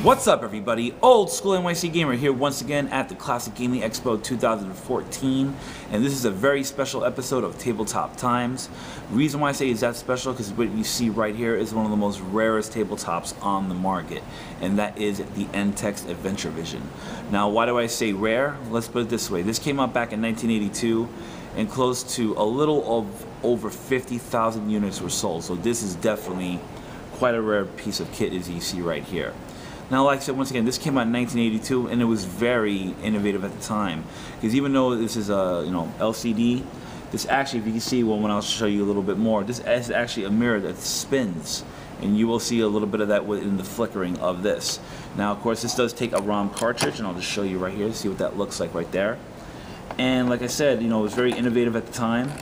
What's up, everybody? OldSchoolNYCGamer here once again at the Classic Gaming Expo 2014, and this is a very special episode of Tabletop Times. The reason why I say it's that special because what you see right here is one of the most rarest tabletops on the market, and that is the Entex Adventure Vision. Now, why do I say rare? Let's put it this way. This came out back in 1982, and close to a little of over 50,000 units were sold, so this is definitely quite a rare piece of kit as you see right here. Now, like I said, once again, this came out in 1982, and it was very innovative at the time. Because even though this is a LCD, this actually, if you can see, well, when I'll show you a little bit more, this is actually a mirror that spins, and you will see a little bit of that in the flickering of this. Now, of course, this does take a ROM cartridge, and I'll just show you right here to see what that looks like right there. And like I said, it was very innovative at the time.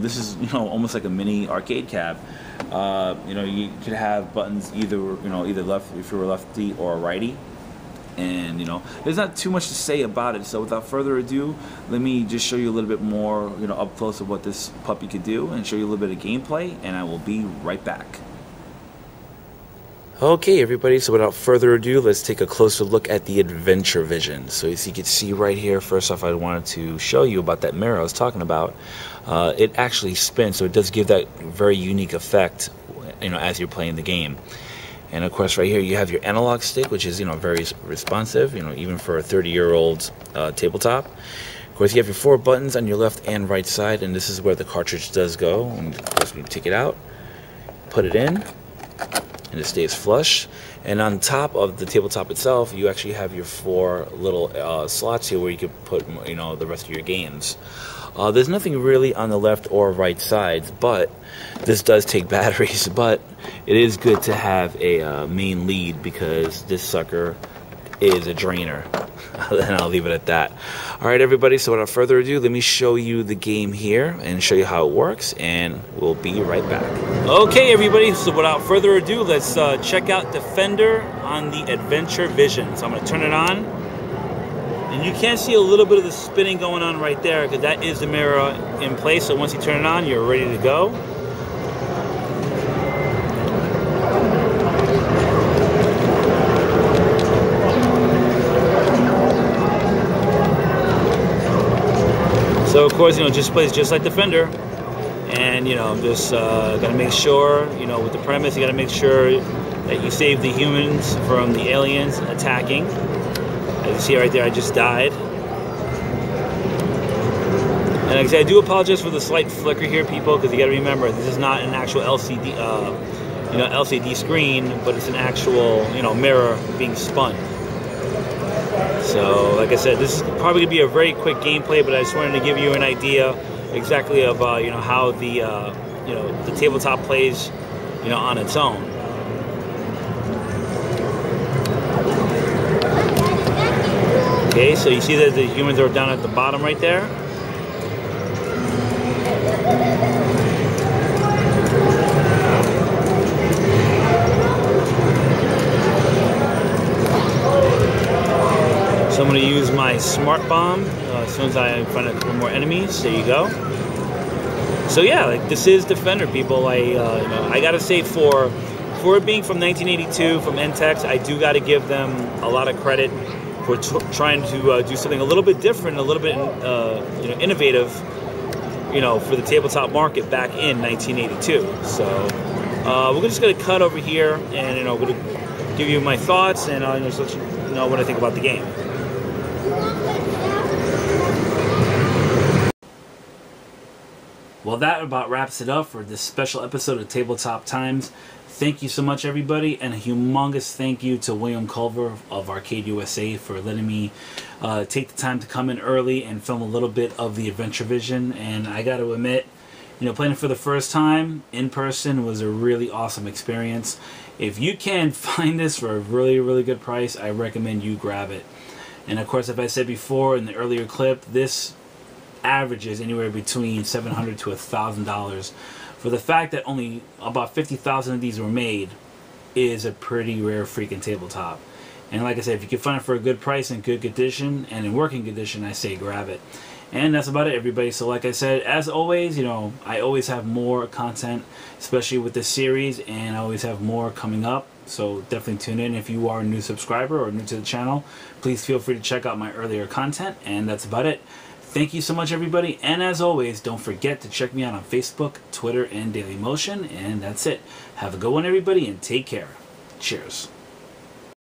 This is almost like a mini arcade cab. You could have buttons either left if you were lefty or a righty, and there's not too much to say about it. So without further ado, let me just show you a little bit more up close of what this puppy could do, and show you a little bit of gameplay, and I will be right back. Okay, everybody, so without further ado, let's take a closer look at the Adventure Vision. So as you can see right here, first off, I wanted to show you about that mirror I was talking about. It actually spins, so it does give that very unique effect, as you're playing the game. And of course, right here you have your analog stick, which is very responsive, even for a 30-year-old tabletop. Of course, you have your 4 buttons on your left and right side, and this is where the cartridge does go. And of course, we take it out, put it in, and it stays flush. And on top of the tabletop itself, you actually have your 4 little slots here where you can put the rest of your games. There's nothing really on the left or right sides, but this does take batteries. But it is good to have a main lead, because this sucker is a drainer. And I'll leave it at that. Alright, everybody, so without further ado, let me show you the game here and show you how it works, and we'll be right back. Okay, everybody, so without further ado, let's check out Defender on the Adventure Vision. So I'm going to turn it on, and you can see a little bit of the spinning going on right there, because that is the mirror in place. So once you turn it on, you're ready to go. So of course, just plays just like Defender, and just gotta make sure, with the premise, you gotta make sure that you save the humans from the aliens attacking. As you see right there, I just died. And like I said, I do apologize for the slight flicker here, people, because you gotta remember, this is not an actual LCD, LCD screen, but it's an actual, mirror being spun. So, like I said, this is probably going to be a very quick gameplay, but I just wanted to give you an idea exactly of, how the tabletop plays, on its own. Okay, so you see that the humans are down at the bottom right there. So I'm going to use my smart bomb as soon as I find a couple more enemies. There you go. So yeah, this is Defender, people. I gotta say, for it being from 1982 from Entex, I do gotta give them a lot of credit for trying to do something a little bit different, a little bit innovative, for the tabletop market back in 1982. So we're just gonna cut over here, and I'm gonna give you my thoughts, and just let you know what I think about the game. Well, that about wraps it up for this special episode of Tabletop Times. Thank you so much, everybody, and a humongous thank you to William Culver of Arcade USA for letting me take the time to come in early and film a little bit of the Adventure Vision. And I got to admit, playing it for the first time in person was a really awesome experience. If you can find this for a really, really good price, I recommend you grab it. And of course, as I said before in the earlier clip, this averages anywhere between $700 to $1,000. For the fact that only about 50,000 of these were made is a pretty rare freaking tabletop. And like I said, if you can find it for a good price and good condition and in working condition, I say grab it. And that's about it, everybody. So like I said, as always, I always have more content, especially with this series, and I always have more coming up. so definitely tune in. If you are a new subscriber or new to the channel, please feel free to check out my earlier content, and that's about it. Thank you so much, everybody, and as always, don't forget to check me out on Facebook, Twitter, and Dailymotion, and that's it. Have a good one, everybody, and take care. Cheers.